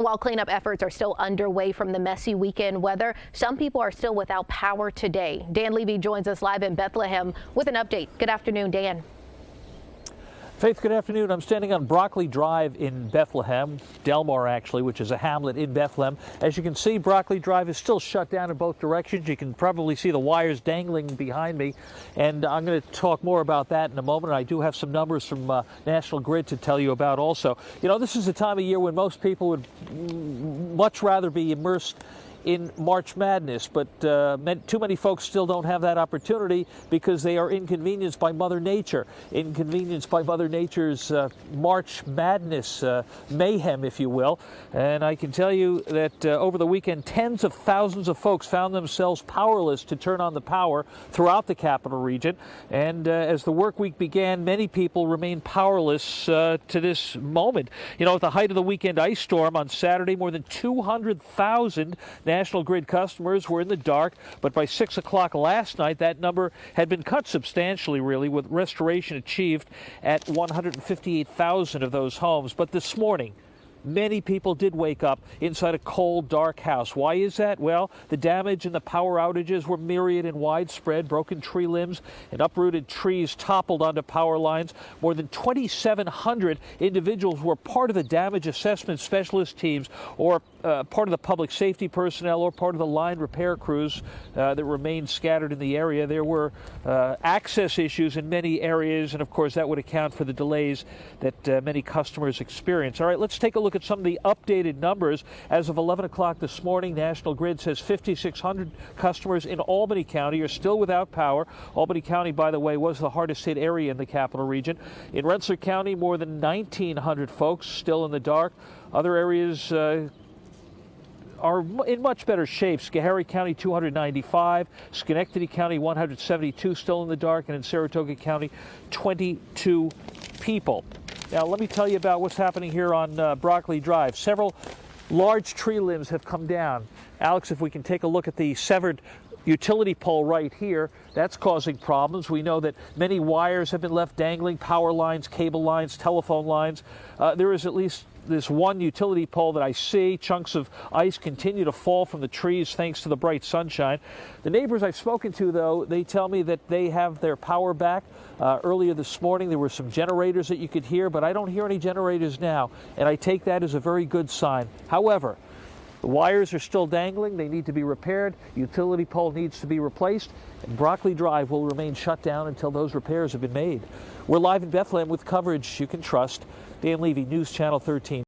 While cleanup efforts are still underway from the messy weekend weather, some people are still without power today. Dan Levy joins us live in Bethlehem with an update. Good afternoon, Dan. Faith, good afternoon. I'm standing on Broccoli Drive in Bethlehem, Delmar actually, which is a hamlet in Bethlehem. As you can see, Broccoli Drive is still shut down in both directions. You can probably see the wires dangling behind me, and I'm going to talk more about that in a moment. I do have some numbers from National Grid to tell you about also. You know, this is a time of year when most people would much rather be immersed in March Madness, but too many folks still don't have that opportunity because they are inconvenienced by Mother Nature, inconvenienced by Mother Nature's March Madness mayhem, if you will. And I can tell you that over the weekend, tens of thousands of folks found themselves powerless to turn on the power throughout the capital region. And as the work week began, many people remain powerless to this moment. You know, at the height of the weekend ice storm on Saturday, more than 200,000 National Grid customers were in the dark, but by 6 o'clock last night, that number had been cut substantially, really, with restoration achieved at 158,000 of those homes. But this morning, many people did wake up inside a cold, dark house. Why is that? Well, the damage and the power outages were myriad and widespread. Broken tree limbs and uprooted trees toppled onto power lines. More than 2,700 individuals were part of the damage assessment specialist teams, or part of the public safety personnel, or part of the line repair crews that remained scattered in the area. There were access issues in many areas, and of course that would account for the delays that many customers experienced. All right, let's take a look at some of the updated numbers. As of 11 o'clock this morning, National Grid says 5,600 customers in Albany County are still without power. Albany County, by the way, was the hardest hit area in the capital region. In Rensselaer County, more than 1,900 folks still in the dark. Other areas are in much better shape. Schoharie County 295, Schenectady County 172 still in the dark, and in Saratoga County 22 people. Now let me tell you about what's happening here on Broccoli Drive. Several large tree limbs have come down. Alex, if we can take a look at the severed utility pole right here, that's causing problems. We know that many wires have been left dangling, power lines, cable lines, telephone lines. There is at least this one utility pole that I see. Chunks of ice continue to fall from the trees thanks to the bright sunshine. The neighbors I've spoken to, though, they tell me that they have their power back. Earlier this morning there were some generators that you could hear, but I don't hear any generators now, and I take that as a very good sign. However, the wires are still dangling. They need to be repaired. Utility pole needs to be replaced, and Broccoli Drive will remain shut down until those repairs have been made. We're live in Bethlehem with coverage you can trust. Dan Levy, News Channel 13.